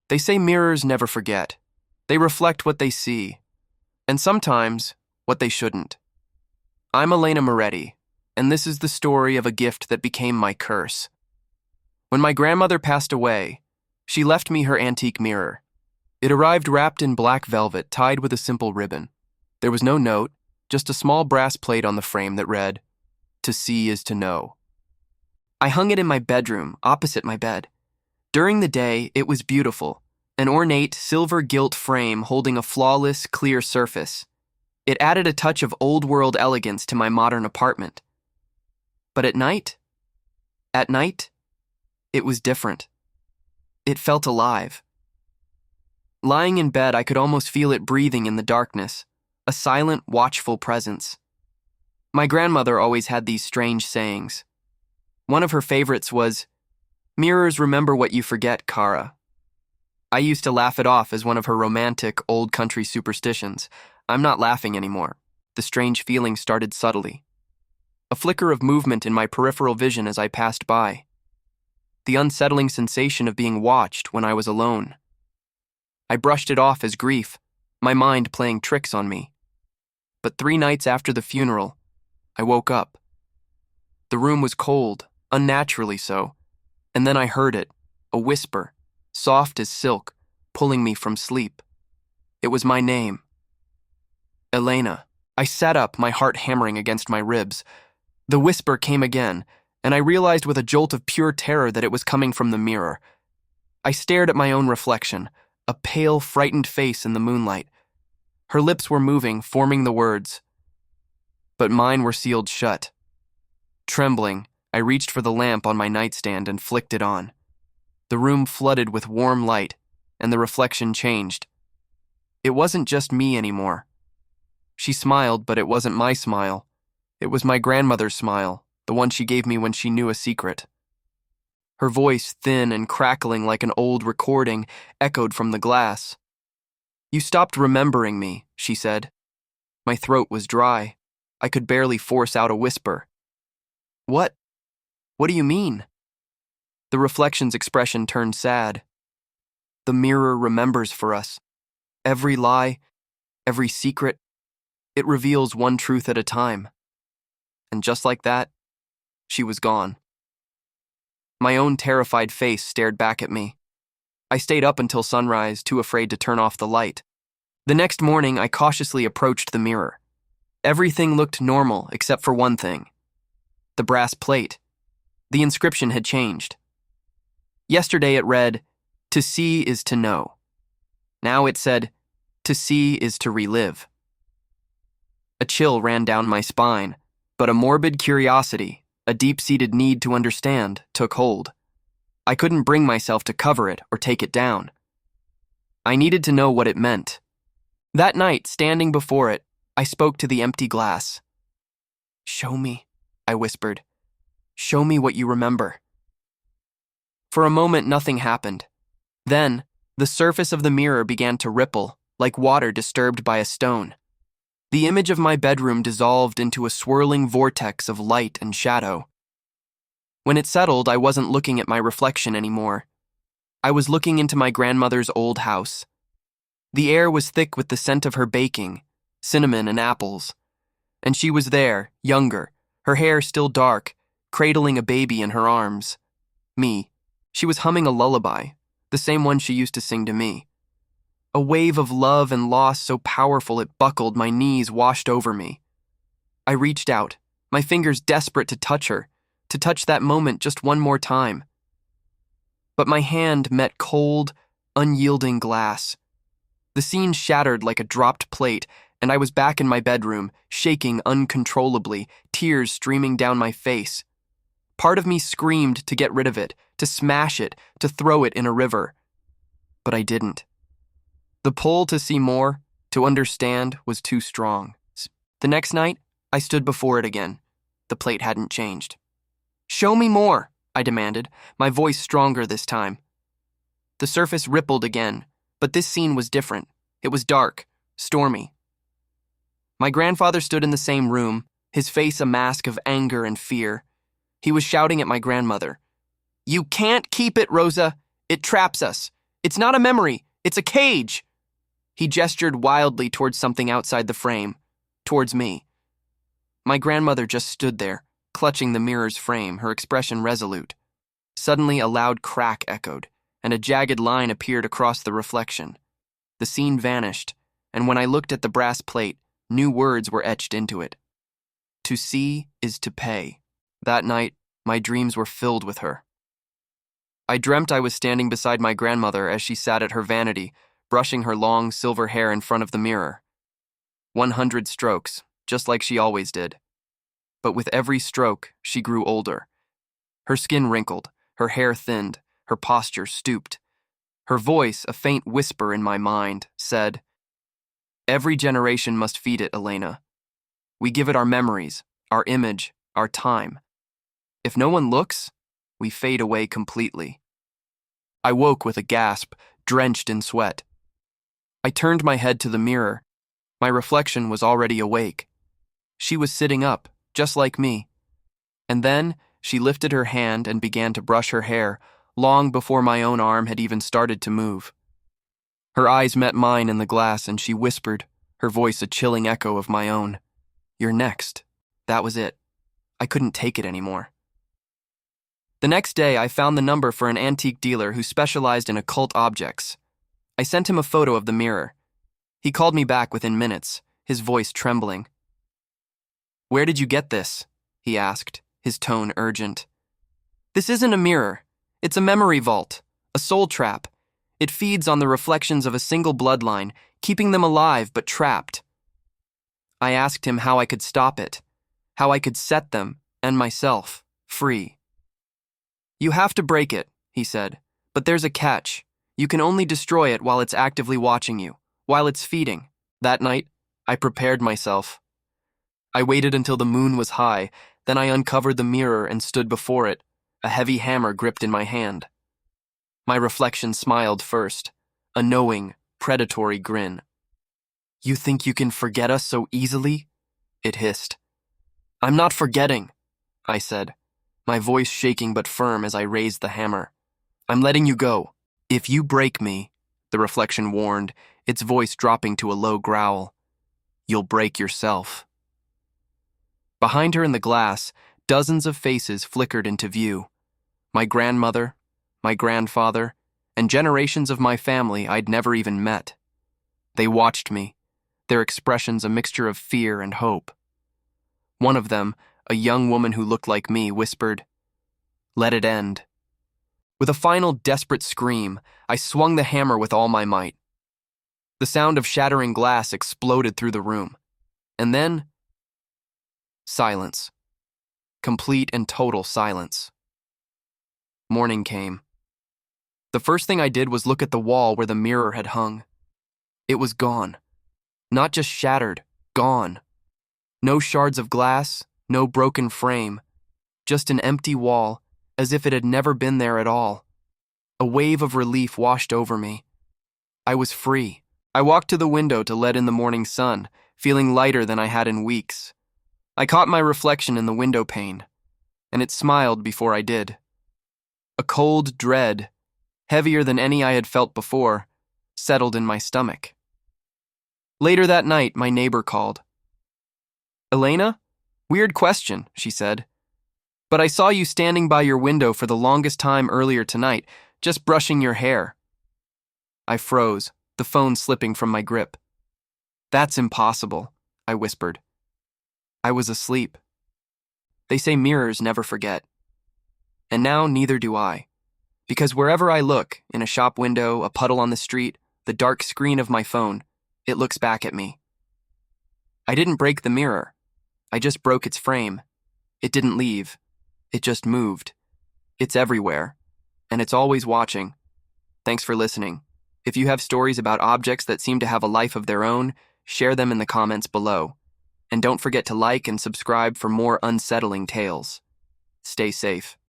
They say mirrors never forget. They reflect what they see, and sometimes what they shouldn't. I'm Elena Moretti, and this is the story of a gift that became my curse. When my grandmother passed away, she left me her antique mirror. It arrived wrapped in black velvet, tied with a simple ribbon. There was no note, just a small brass plate on the frame that read, "To see is to know." I hung it in my bedroom, opposite my bed. During the day, it was beautiful, an ornate, silver-gilt frame holding a flawless, clear surface. It added a touch of old-world elegance to my modern apartment. But at night, it was different. It felt alive. Lying in bed, I could almost feel it breathing in the darkness, a silent, watchful presence. My grandmother always had these strange sayings. One of her favorites was, "Mirrors remember what you forget, Kara." I used to laugh it off as one of her romantic, old country superstitions. I'm not laughing anymore. The strange feeling started subtly. A flicker of movement in my peripheral vision as I passed by. The unsettling sensation of being watched when I was alone. I brushed it off as grief, my mind playing tricks on me. But 3 nights after the funeral, I woke up. The room was cold, unnaturally so, and then I heard it, a whisper, soft as silk, pulling me from sleep. It was my name. Elena. I sat up, my heart hammering against my ribs. The whisper came again, and I realized with a jolt of pure terror that it was coming from the mirror. I stared at my own reflection, a pale, frightened face in the moonlight. Her lips were moving, forming the words, but mine were sealed shut. Trembling, I reached for the lamp on my nightstand and flicked it on. The room flooded with warm light, and the reflection changed. It wasn't just me anymore. She smiled, but it wasn't my smile. It was my grandmother's smile, the one she gave me when she knew a secret. Her voice, thin and crackling like an old recording, echoed from the glass. "You stopped remembering me," she said. My throat was dry. I could barely force out a whisper. What do you mean?" The reflection's expression turned sad. "The mirror remembers for us. Every lie, every secret, it reveals one truth at a time." And just like that, she was gone. My own terrified face stared back at me. I stayed up until sunrise, too afraid to turn off the light. The next morning, I cautiously approached the mirror. Everything looked normal except for one thing. The brass plate. The inscription had changed. Yesterday it read, "To see is to know." Now it said, "To see is to relive." A chill ran down my spine, but a morbid curiosity, a deep-seated need to understand, took hold. I couldn't bring myself to cover it or take it down. I needed to know what it meant. That night, standing before it, I spoke to the empty glass. "Show me," I whispered. "Show me what you remember." For a moment, nothing happened. Then, the surface of the mirror began to ripple, like water disturbed by a stone. The image of my bedroom dissolved into a swirling vortex of light and shadow. When it settled, I wasn't looking at my reflection anymore. I was looking into my grandmother's old house. The air was thick with the scent of her baking, cinnamon and apples. And she was there, younger, her hair still dark, cradling a baby in her arms. Me. She was humming a lullaby, the same one she used to sing to me. A wave of love and loss so powerful it buckled, my knees washed over me. I reached out, my fingers desperate to touch her, to touch that moment just one more time. But my hand met cold, unyielding glass. The scene shattered like a dropped plate, and I was back in my bedroom, shaking uncontrollably, tears streaming down my face. Part of me screamed to get rid of it, to smash it, to throw it in a river. But I didn't. The pull to see more, to understand, was too strong. The next night, I stood before it again. The plate hadn't changed. "Show me more," I demanded, my voice stronger this time. The surface rippled again, but this scene was different. It was dark, stormy. My grandfather stood in the same room, his face a mask of anger and fear. He was shouting at my grandmother. "You can't keep it, Rosa. It traps us. It's not a memory. It's a cage. He gestured wildly towards something outside the frame, towards me. My grandmother just stood there, clutching the mirror's frame, her expression resolute. Suddenly, a loud crack echoed, and a jagged line appeared across the reflection. The scene vanished, and when I looked at the brass plate, new words were etched into it. To see is to pay. That night, my dreams were filled with her. I dreamt I was standing beside my grandmother as she sat at her vanity, brushing her long silver hair in front of the mirror. 100 strokes, just like she always did. But with every stroke, she grew older. Her skin wrinkled, her hair thinned, her posture stooped. Her voice, a faint whisper in my mind, said, "Every generation must feed it, Elena. We give it our memories, our image, our time. If no one looks, we fade away completely." I woke with a gasp, drenched in sweat. I turned my head to the mirror. My reflection was already awake. She was sitting up, just like me. And then she lifted her hand and began to brush her hair, long before my own arm had even started to move. Her eyes met mine in the glass and she whispered, her voice a chilling echo of my own. "You're next." That was it. I couldn't take it anymore. The next day, I found the number for an antique dealer who specialized in occult objects. I sent him a photo of the mirror. He called me back within minutes, his voice trembling. "Where did you get this?" he asked, his tone urgent. "This isn't a mirror. It's a memory vault, a soul trap. It feeds on the reflections of a single bloodline, keeping them alive but trapped." I asked him how I could stop it, how I could set them, and myself, free. "You have to break it," he said, "but there's a catch. You can only destroy it while it's actively watching you, while it's feeding." That night, I prepared myself. I waited until the moon was high, then I uncovered the mirror and stood before it, a heavy hammer gripped in my hand. My reflection smiled first, a knowing, predatory grin. "You think you can forget us so easily?" it hissed. "I'm not forgetting," I said, my voice shaking but firm as I raised the hammer. "I'm letting you go. If you break me," the reflection warned, its voice dropping to a low growl, "you'll break yourself." Behind her in the glass, dozens of faces flickered into view. My grandmother, my grandfather, and generations of my family I'd never even met. They watched me, their expressions a mixture of fear and hope. One of them, a young woman who looked like me, whispered, "Let it end." With a final desperate scream, I swung the hammer with all my might. The sound of shattering glass exploded through the room. And then, silence. Complete and total silence. Morning came. The first thing I did was look at the wall where the mirror had hung. It was gone. Not just shattered, gone. No shards of glass, no broken frame, just an empty wall, as if it had never been there at all. A wave of relief washed over me. I was free. I walked to the window to let in the morning sun, feeling lighter than I had in weeks. I caught my reflection in the window pane, and it smiled before I did. A cold dread, heavier than any I had felt before, settled in my stomach. Later that night, my neighbor called. "Elena? Weird question," she said. "But I saw you standing by your window for the longest time earlier tonight, just brushing your hair." I froze, the phone slipping from my grip. "That's impossible," I whispered. I was asleep. They say mirrors never forget. And now neither do I. Because wherever I look, in a shop window, a puddle on the street, the dark screen of my phone, it looks back at me. I didn't break the mirror. I just broke its frame. It didn't leave. It just moved. It's everywhere. And it's always watching. Thanks for listening. If you have stories about objects that seem to have a life of their own, share them in the comments below. And don't forget to like and subscribe for more unsettling tales. Stay safe.